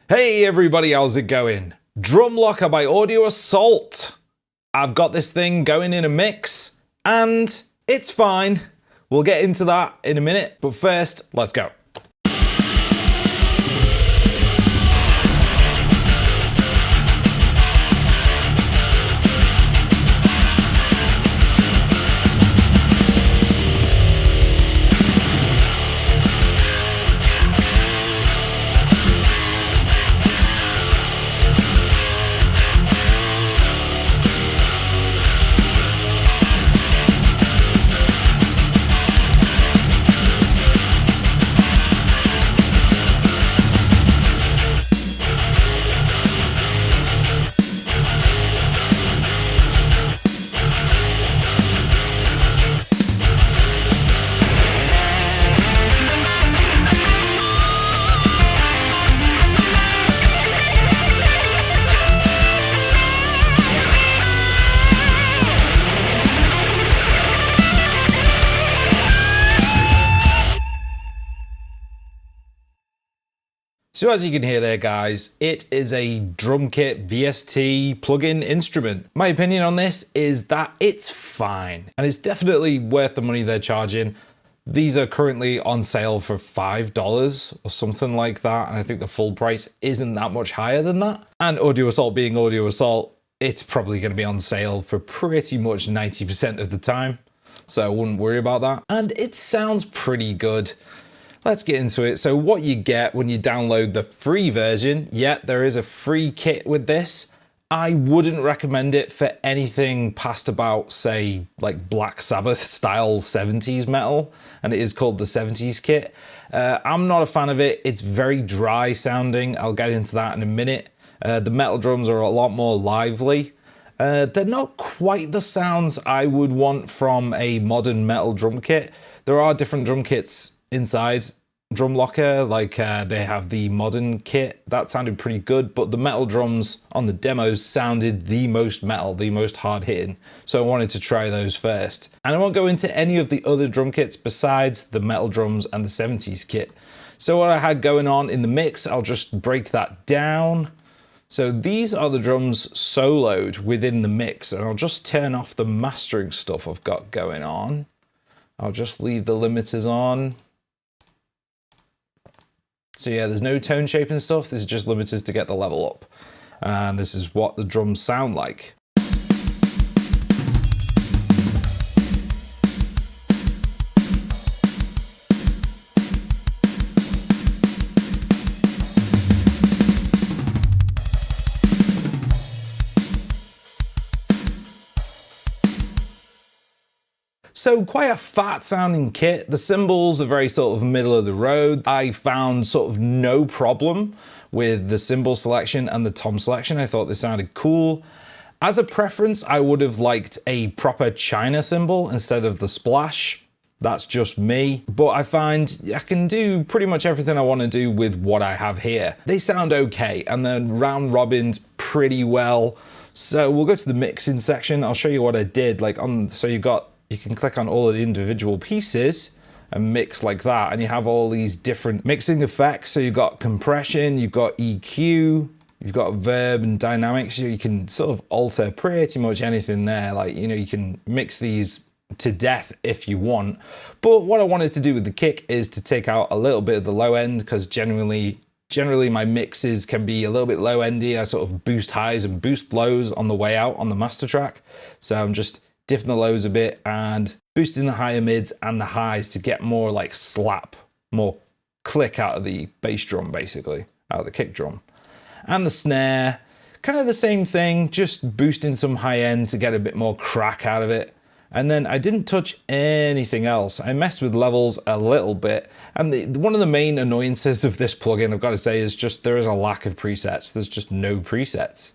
Hey everybody, how's it going? Drum Locker by Audio Assault. I've got this thing going in a mix, and it's fine. We'll get into that in a minute, but first, let's go. So as you can hear there, guys, it is a drum kit VST plug-in instrument. My opinion on this is that it's fine, and it's definitely worth the money they're charging. These are currently on sale for $5 or something like that, and I think the full price isn't that much higher than that. And Audio Assault being Audio Assault, it's probably going to be on sale for pretty much 90% of the time, so I wouldn't worry about that. And it sounds pretty good. Let's get into it. So what you get when you download the free version, yeah, there is a free kit with this. I wouldn't recommend it for anything past about, say, like Black Sabbath style 70s metal, and it is called the 70s kit. I'm not a fan of it. It's very dry sounding. I'll get into that in a minute. The metal drums are a lot more lively. They're not quite the sounds I would want from a modern metal drum kit. There are different drum kits inside Drum Locker, like they have the modern kit that sounded pretty good, but the metal drums on the demos sounded the most metal, the most hard hitting, so I wanted to try those first. And I won't go into any of the other drum kits besides the metal drums and the 70s kit. So what I had going on in the mix, I'll just break that down. So these are the drums soloed within the mix, and I'll just turn off the mastering stuff I've got going on. I'll just leave the limiters on. So yeah, there's no tone shaping stuff. This is just limiters to get the level up. And this is what the drums sound like. So quite a fat sounding kit. The cymbals are very sort of middle of the road. I found sort of no problem with the cymbal selection and the tom selection. I thought they sounded cool. As a preference, I would have liked a proper China cymbal instead of the splash. That's just me. But I find I can do pretty much everything I want to do with what I have here. They sound okay, and then round robins pretty well. So we'll go to the mixing section. I'll show you what I did. You can click on all of the individual pieces and mix like that, and you have all these different mixing effects. So you've got compression, you've got EQ, you've got verb and dynamics. You can sort of alter pretty much anything there. Like, you know, you can mix these to death if you want. But what I wanted to do with the kick is to take out a little bit of the low end, because generally my mixes can be a little bit low endy. I sort of boost highs and boost lows on the way out on the master track. So I'm just dipping the lows a bit and boosting the higher mids and the highs to get more like slap, more click out of the bass drum, basically, out of the kick drum. And the snare, kind of the same thing, just boosting some high end to get a bit more crack out of it. And then I didn't touch anything else. I messed with levels a little bit. And one of the main annoyances of this plugin, I've got to say, is just there is a lack of presets. There's just no presets.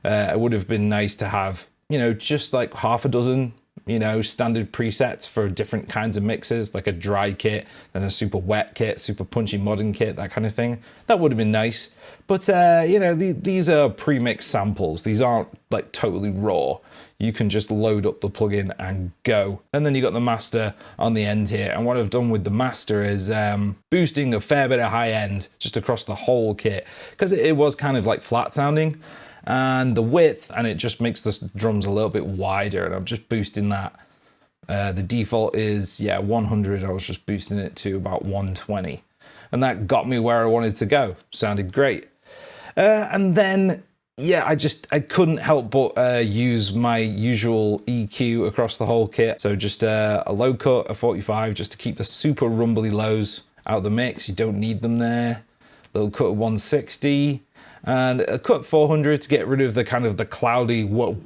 It would have been nice to have, you know, just like half a dozen you know, standard presets for different kinds of mixes, like a dry kit, then a super wet kit, super punchy modern kit, that kind of thing. That would have been nice. But, you know, these are pre-mixed samples. These aren't like totally raw. You can just load up the plugin and go. And then you got the master on the end here. And what I've done with the master is boosting a fair bit of high end just across the whole kit, because it was kind of like flat sounding, and the width, and it just makes the drums a little bit wider, and I'm just boosting that. The default is, yeah, 100. I was just boosting it to about 120. And that got me where I wanted to go. Sounded great. And then, yeah, I couldn't help but use my usual EQ across the whole kit. So just a low cut, a 45, just to keep the super rumbly lows out of the mix. You don't need them there. Little cut of 160 and a cut 400 to get rid of the kind of the cloudy whoa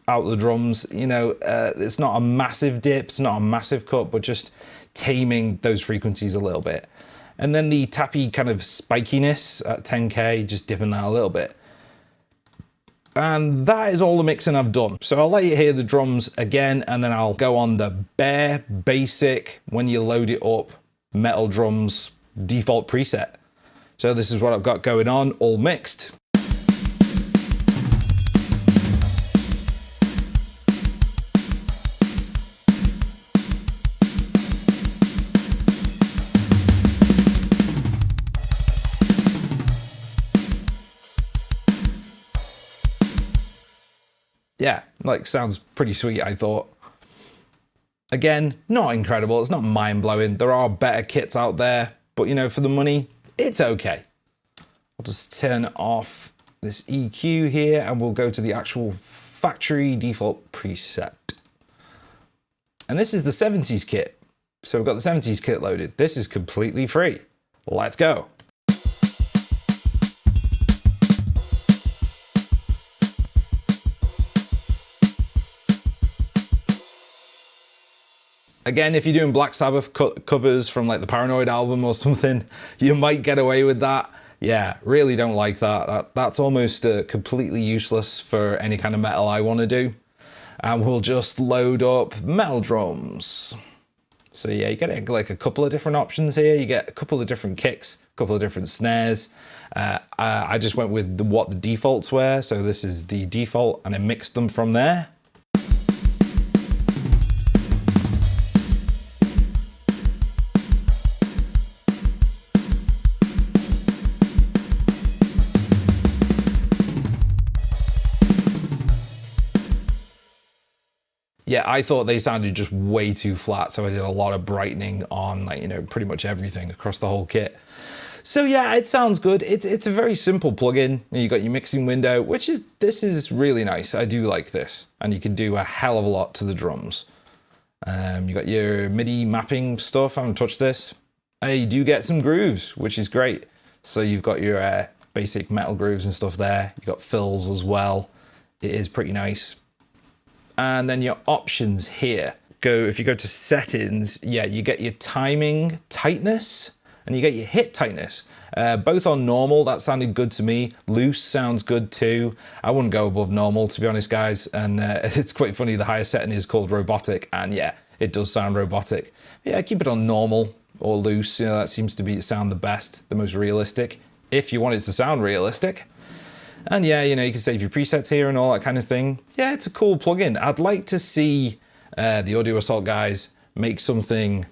out the drums. You know, it's not a massive dip, it's not a massive cut, but just taming those frequencies a little bit. And then the tappy kind of spikiness at 10K, just dipping that a little bit. And that is all the mixing I've done. So I'll let you hear the drums again, and then I'll go on the bare basic, when you load it up, metal drums default preset. So this is what I've got going on, all mixed. Yeah, like sounds pretty sweet, I thought. Again, not incredible, it's not mind-blowing. There are better kits out there, but you know, for the money, it's okay. I'll just turn off this EQ here and we'll go to the actual factory default preset. And this is the 70s kit. So we've got the 70s kit loaded. This is completely free. Let's go. Again, if you're doing Black Sabbath covers from like the Paranoid album or something, you might get away with that. Yeah, really don't like that. That's almost completely useless for any kind of metal I want to do. And we'll just load up metal drums. So yeah, you get like a couple of different options here. You get a couple of different kicks, a couple of different snares. I just went with what the defaults were. So this is the default and I mixed them from there. Yeah, I thought they sounded just way too flat, so I did a lot of brightening on, like, you know, pretty much everything across the whole kit. So yeah, it sounds good. It's a very simple plugin. You got your mixing window, this is really nice. I do like this, and you can do a hell of a lot to the drums. You got your MIDI mapping stuff. I haven't touched this. You do get some grooves, which is great. So you've got your basic metal grooves and stuff there. You got fills as well. It is pretty nice. And then your options here. If you go to settings, yeah, you get your timing tightness and you get your hit tightness. Both on normal, that sounded good to me. Loose sounds good too. I wouldn't go above normal, to be honest, guys. And it's quite funny, the highest setting is called robotic, and yeah, it does sound robotic. Yeah, keep it on normal or loose. You know, that seems to sound the best, the most realistic, if you want it to sound realistic. And yeah, you know, you can save your presets here and all that kind of thing. Yeah, it's a cool plugin. I'd like to see the Audio Assault guys make something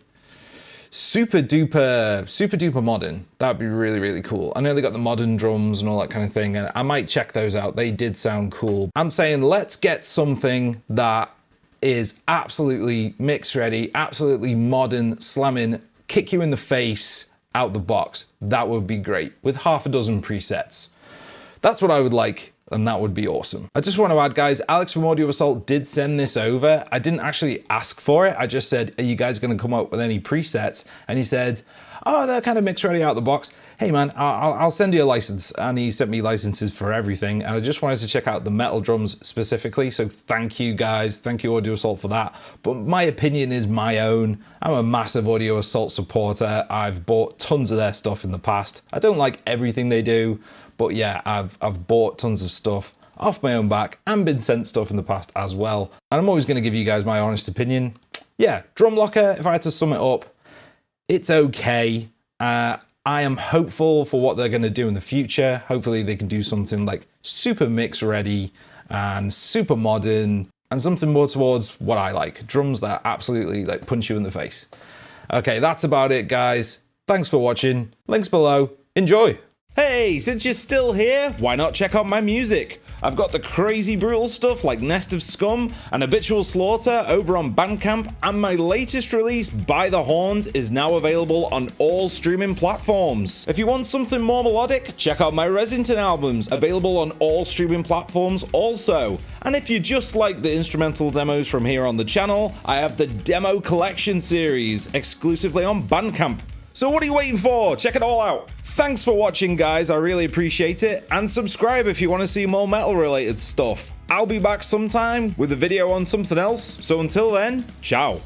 super duper modern. That'd be really, really cool. I know they got the modern drums and all that kind of thing, and I might check those out. They did sound cool. I'm saying let's get something that is absolutely mix ready, absolutely modern, slamming, kick you in the face out the box. That would be great with half a dozen presets. That's what I would like, and that would be awesome. I just want to add, guys, Alex from Audio Assault did send this over. I didn't actually ask for it. I just said, are you guys going to come up with any presets? And he said, oh, they're kind of mix ready out of the box. Hey man, I'll send you a license. And he sent me licenses for everything. And I just wanted to check out the metal drums specifically. So thank you guys. Thank you Audio Assault for that. But my opinion is my own. I'm a massive Audio Assault supporter. I've bought tons of their stuff in the past. I don't like everything they do, but yeah, I've bought tons of stuff off my own back and been sent stuff in the past as well. And I'm always going to give you guys my honest opinion. Yeah, Drum Locker, if I had to sum it up, it's okay. I am hopeful for what they're going to do in the future. Hopefully they can do something like super mix ready and super modern and something more towards what I like. Drums that absolutely like punch you in the face. Okay, that's about it, guys. Thanks for watching. Links below. Enjoy. Hey, since you're still here, why not check out my music? I've got the crazy brutal stuff like Nest of Scum and Habitual Slaughter over on Bandcamp, and my latest release, By the Horns, is now available on all streaming platforms. If you want something more melodic, check out my Resinton albums, available on all streaming platforms also. And if you just like the instrumental demos from here on the channel, I have the Demo Collection series, exclusively on Bandcamp. So what are you waiting for? Check it all out. Thanks for watching, guys. I really appreciate it. And subscribe if you want to see more metal related stuff. I'll be back sometime with a video on something else. So until then, ciao.